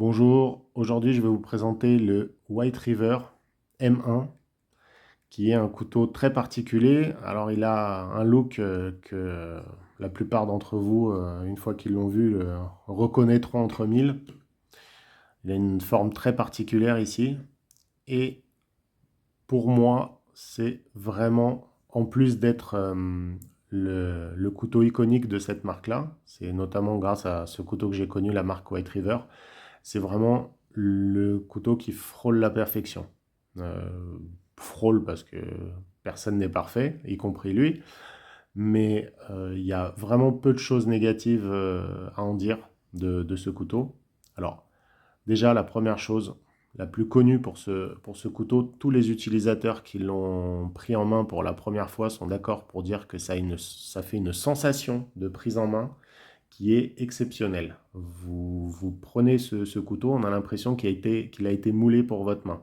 Bonjour, aujourd'hui je vais vous présenter le White River M1 qui est un couteau très particulier. Alors il a un look que la plupart d'entre vous, une fois qu'ils l'ont vu, reconnaîtront entre mille. Il a une forme très particulière ici et pour moi c'est vraiment, en plus d'être le couteau iconique de cette marque-là, c'est notamment grâce à ce couteau que j'ai connu, la marque White River. C'est vraiment le couteau qui frôle la perfection. Frôle parce que personne n'est parfait, y compris lui. Mais il y a vraiment peu de choses négatives à en dire de ce couteau. Alors, déjà, la première chose, la plus connue pour ce couteau, tous les utilisateurs qui l'ont pris en main pour la première fois sont d'accord pour dire que ça fait une sensation de prise en main qui est exceptionnel. Vous prenez ce couteau, on a l'impression qu'il a été moulé pour votre main.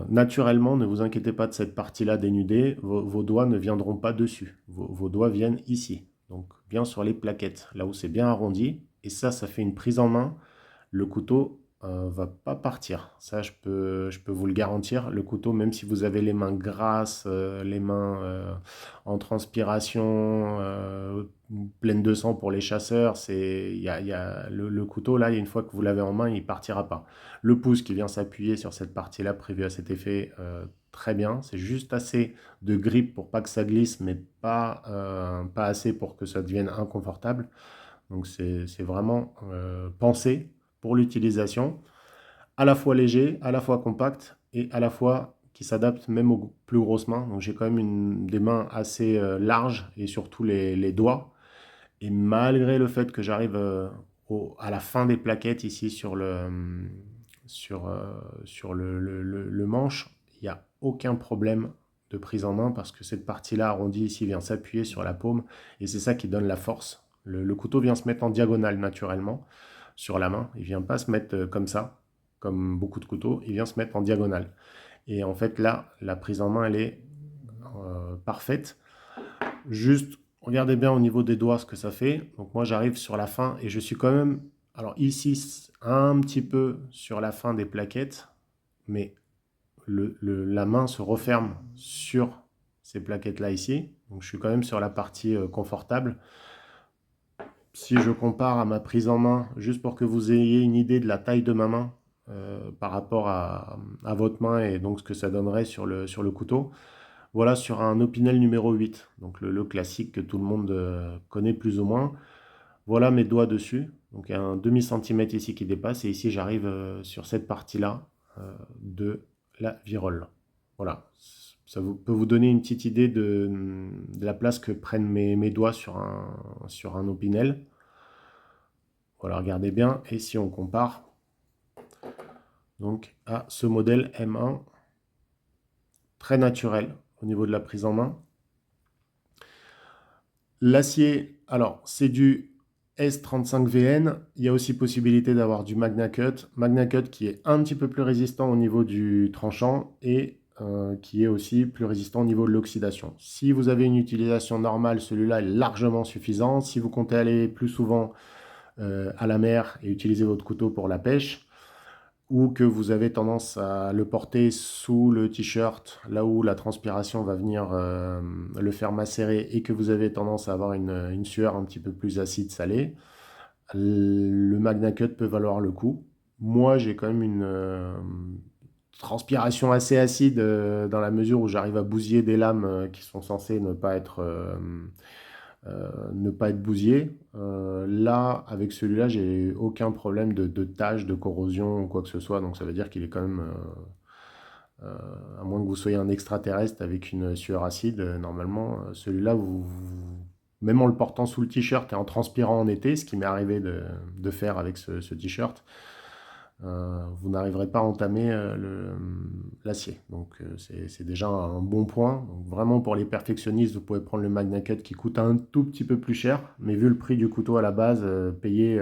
Naturellement, ne vous inquiétez pas de cette partie-là dénudée, vos doigts ne viendront pas dessus. Vos doigts viennent ici, donc bien sur les plaquettes, là où c'est bien arrondi. Et ça fait une prise en main. Le couteau va pas partir. Ça, je peux vous le garantir. Le couteau, même si vous avez les mains grasses, les mains en transpiration, pleines de sang pour les chasseurs, le couteau, là, une fois que vous l'avez en main, il partira pas. Le pouce qui vient s'appuyer sur cette partie-là prévue à cet effet, très bien. C'est juste assez de grip pour pas que ça glisse, mais pas assez pour que ça devienne inconfortable. Donc c'est vraiment pensé pour l'utilisation, à la fois léger, à la fois compact et à la fois qui s'adapte même aux plus grosses mains. Donc j'ai quand même des mains assez larges et surtout les doigts. Et malgré le fait que j'arrive à la fin des plaquettes ici sur le manche, il n'y a aucun problème de prise en main parce que cette partie-là arrondie ici vient s'appuyer sur la paume et c'est ça qui donne la force. Le couteau vient se mettre en diagonale naturellement sur la main. Il ne vient pas se mettre comme ça, comme beaucoup de couteaux. Il vient se mettre en diagonale. Et en fait, là, la prise en main, elle est parfaite. Juste, regardez bien au niveau des doigts ce que ça fait. Donc moi, j'arrive sur la fin et je suis quand même, alors ici, un petit peu sur la fin des plaquettes, mais la main se referme sur ces plaquettes-là ici. Donc je suis quand même sur la partie confortable. Si je compare à ma prise en main, juste pour que vous ayez une idée de la taille de ma main par rapport à votre main et donc ce que ça donnerait sur le couteau, voilà sur un Opinel numéro 8, donc le classique que tout le monde connaît plus ou moins. Voilà mes doigts dessus, donc il y a un demi-centimètre ici qui dépasse et ici j'arrive sur cette partie-là de la virole. Voilà, ça peut vous donner une petite idée de la place que prennent mes doigts sur un Opinel. Voilà, regardez bien, et si on compare donc à ce modèle M1, très naturel au niveau de la prise en main. L'acier, alors c'est du S35VN, il y a aussi possibilité d'avoir du Magna Cut qui est un petit peu plus résistant au niveau du tranchant et qui est aussi plus résistant au niveau de l'oxydation. Si vous avez une utilisation normale, celui-là est largement suffisant. Si vous comptez aller plus souvent à la mer et utiliser votre couteau pour la pêche, ou que vous avez tendance à le porter sous le t-shirt, là où la transpiration va venir le faire macérer, et que vous avez tendance à avoir une sueur un petit peu plus acide salée, le Magna Cut peut valoir le coup. Moi, j'ai quand même une transpiration assez acide dans la mesure où j'arrive à bousiller des lames qui sont censées ne pas être bousillé. Là, avec celui-là, j'ai aucun problème de tâche, de corrosion ou quoi que ce soit. Donc ça veut dire qu'il est quand même, à moins que vous soyez un extraterrestre avec une sueur acide, normalement, celui-là, même en le portant sous le t-shirt et en transpirant en été, ce qui m'est arrivé de faire avec ce t-shirt, vous n'arriverez pas à entamer l'acier. Donc c'est déjà un bon point. Donc, vraiment pour les perfectionnistes, vous pouvez prendre le Magna Cut qui coûte un tout petit peu plus cher, mais vu le prix du couteau à la base, payer,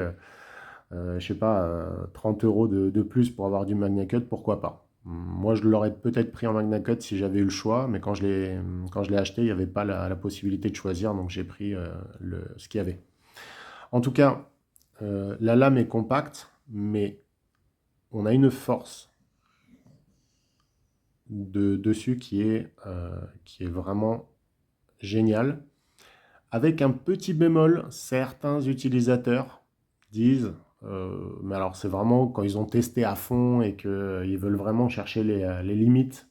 je sais pas, 30 € de plus pour avoir du Magna Cut, pourquoi pas. Moi, je l'aurais peut-être pris en Magna Cut si j'avais eu le choix, mais quand je l'ai acheté, il n'y avait pas la possibilité de choisir, donc j'ai pris ce qu'il y avait. En tout cas, la lame est compacte, mais on a une force dessus qui est vraiment géniale. Avec un petit bémol, certains utilisateurs disent, mais alors c'est vraiment quand ils ont testé à fond et qu'ils veulent vraiment chercher les limites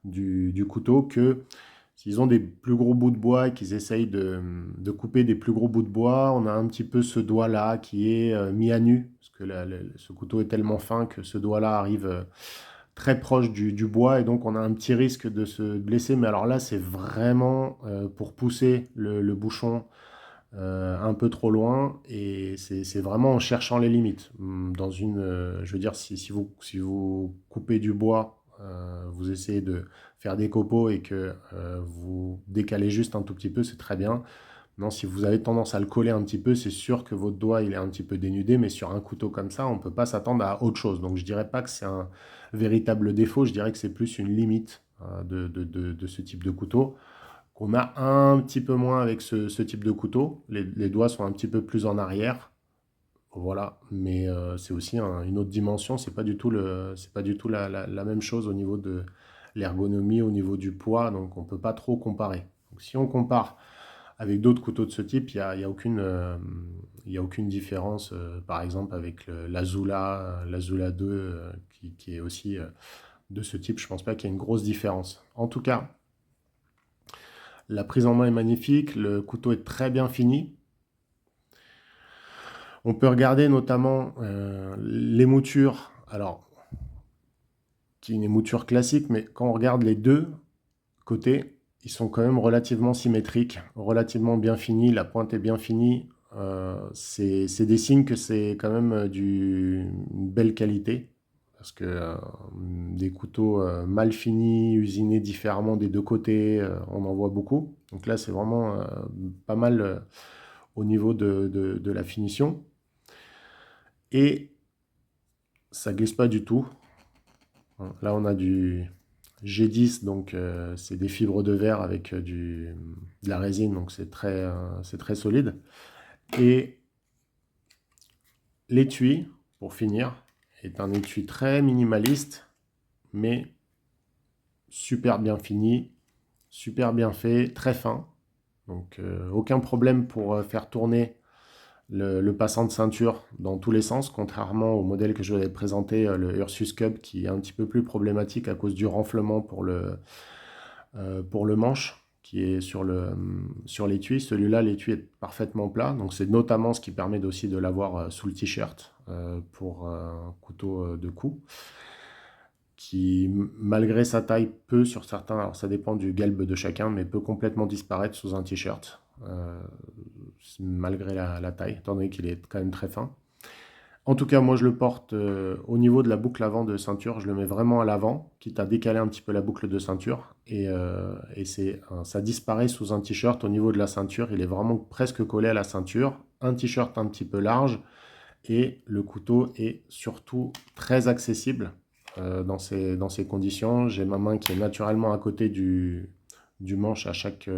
du couteau, que s'ils ont des plus gros bouts de bois et qu'ils essayent de couper des plus gros bouts de bois, on a un petit peu ce doigt-là qui est mis à nu, parce que ce couteau est tellement fin que ce doigt-là arrive très proche du bois, et donc on a un petit risque de se blesser. Mais alors là, c'est vraiment pour pousser le bouchon un peu trop loin, et c'est vraiment en cherchant les limites. Je veux dire, si vous coupez du bois, vous essayez de faire des copeaux et que vous décalez juste un tout petit peu, c'est très bien. Non, si vous avez tendance à le coller un petit peu, c'est sûr que votre doigt il est un petit peu dénudé, mais sur un couteau comme ça, on ne peut pas s'attendre à autre chose. Donc je dirais pas que c'est un véritable défaut, je dirais que c'est plus une limite de ce type de couteau, qu'on a un petit peu moins avec ce type de couteau. Les doigts sont un petit peu plus en arrière, voilà, mais c'est aussi une autre dimension, c'est pas du tout la même chose au niveau de l'ergonomie, au niveau du poids, donc on ne peut pas trop comparer. Donc si on compare avec d'autres couteaux de ce type, il y a aucune différence, par exemple avec l'Azula 2, qui est aussi de ce type. Je pense pas qu'il y ait une grosse différence. En tout cas, la prise en main est magnifique, le couteau est très bien fini. On peut regarder notamment les moutures, alors, qui est une mouture classique, mais quand on regarde les deux côtés, ils sont quand même relativement symétriques, relativement bien finis, la pointe est bien finie. C'est des signes que c'est quand même une belle qualité, parce que des couteaux mal finis, usinés différemment des deux côtés, on en voit beaucoup. Donc là, c'est vraiment pas mal au niveau de la finition. Et ça glisse pas du tout. Là, on a du G10, donc c'est des fibres de verre avec de la résine, donc c'est très solide. Et l'étui, pour finir, est un étui très minimaliste, mais super bien fini, super bien fait, très fin. Donc aucun problème pour faire tourner le passant de ceinture dans tous les sens, contrairement au modèle que je vous avais présenté, le Ursus Cub, qui est un petit peu plus problématique à cause du renflement pour le manche qui est sur l'étui. Celui-là, l'étui est parfaitement plat, donc c'est notamment ce qui permet aussi de l'avoir sous le t-shirt pour un couteau de cou, qui, malgré sa taille, peut sur certains, alors ça dépend du galbe de chacun, mais peut complètement disparaître sous un t-shirt, malgré la taille, étant donné qu'il est quand même très fin. En tout cas, moi je le porte au niveau de la boucle avant de ceinture, je le mets vraiment à l'avant, quitte à décaler un petit peu la boucle de ceinture, et ça disparaît sous un t-shirt au niveau de la ceinture, il est vraiment presque collé à la ceinture, un t-shirt un petit peu large, et le couteau est surtout très accessible dans ces conditions. J'ai ma main qui est naturellement à côté du manche à chaque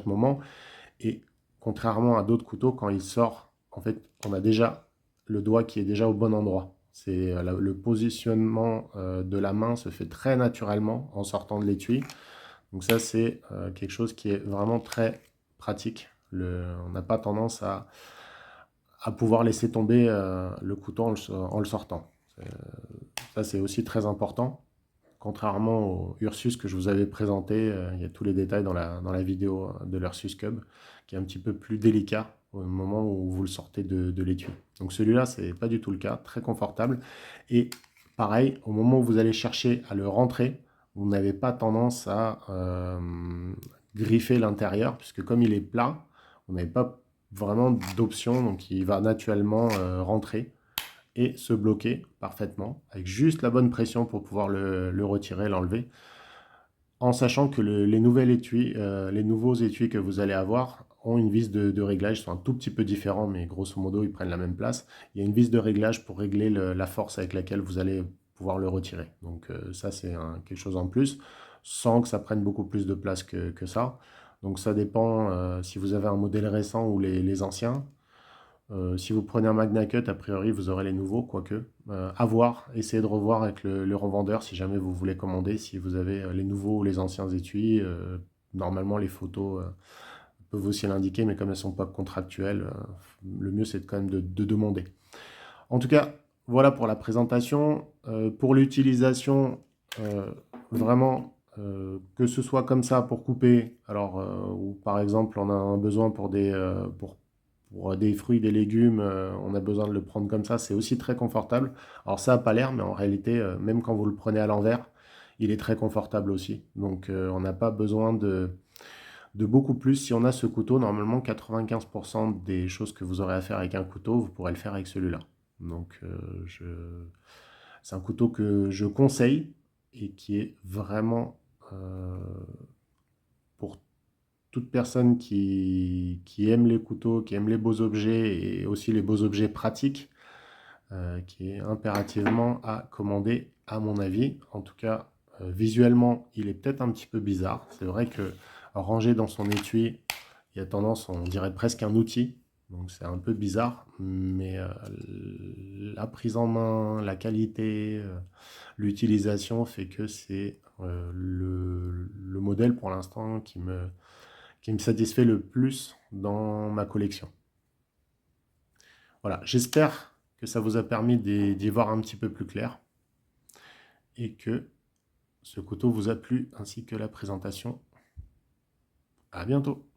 moment, et contrairement à d'autres couteaux, quand il sort, en fait, on a déjà le doigt qui est déjà au bon endroit. Le positionnement de la main se fait très naturellement en sortant de l'étui. Donc ça, c'est quelque chose qui est vraiment très pratique. On n'a pas tendance à pouvoir laisser tomber le couteau en le sortant. Ça, c'est aussi très important. Contrairement au Ursus que je vous avais présenté, il y a tous les détails dans la vidéo de l'Ursus Cub, qui est un petit peu plus délicat au moment où vous le sortez de l'étui. Donc celui-là, c'est pas du tout le cas, très confortable. Et pareil, au moment où vous allez chercher à le rentrer, vous n'avez pas tendance à griffer l'intérieur, puisque comme il est plat, vous n'avez pas vraiment d'option, donc il va naturellement rentrer et se bloquer parfaitement, avec juste la bonne pression pour pouvoir le retirer, l'enlever, en sachant que les nouveaux étuis que vous allez avoir ont une vis de réglage, ils sont un tout petit peu différents, mais grosso modo, ils prennent la même place. Il y a une vis de réglage pour régler la force avec laquelle vous allez pouvoir le retirer. Donc ça, c'est quelque chose en plus, sans que ça prenne beaucoup plus de place que ça. Donc ça dépend si vous avez un modèle récent ou les anciens. Si vous prenez un Magna Cut, a priori, vous aurez les nouveaux, quoique. À voir, essayez de revoir avec le revendeur si jamais vous voulez commander, si vous avez les nouveaux ou les anciens étuis. Normalement, les photos peuvent aussi l'indiquer, mais comme elles ne sont pas contractuelles, le mieux c'est quand même de demander. En tout cas, voilà pour la présentation. Pour l'utilisation, vraiment, que ce soit comme ça pour couper, alors, ou par exemple on a un besoin pour des fruits, des légumes, on a besoin de le prendre comme ça, c'est aussi très confortable. Alors ça n'a pas l'air, mais en réalité, même quand vous le prenez à l'envers, il est très confortable aussi. Donc on n'a pas besoin de beaucoup plus. Si on a ce couteau, normalement 95% des choses que vous aurez à faire avec un couteau, vous pourrez le faire avec celui-là. Donc c'est un couteau que je conseille et qui est vraiment pour toute personne qui aime les couteaux, qui aime les beaux objets et aussi les beaux objets pratiques, qui est impérativement à commander à mon avis. En tout cas, visuellement, il est peut-être un petit peu bizarre. C'est vrai que rangé dans son étui, il y a tendance, on dirait presque un outil. Donc c'est un peu bizarre, mais la prise en main, la qualité, l'utilisation fait que c'est le modèle pour l'instant qui me satisfait le plus dans ma collection. Voilà, j'espère que ça vous a permis d'y voir un petit peu plus clair et que ce couteau vous a plu ainsi que la présentation. À bientôt!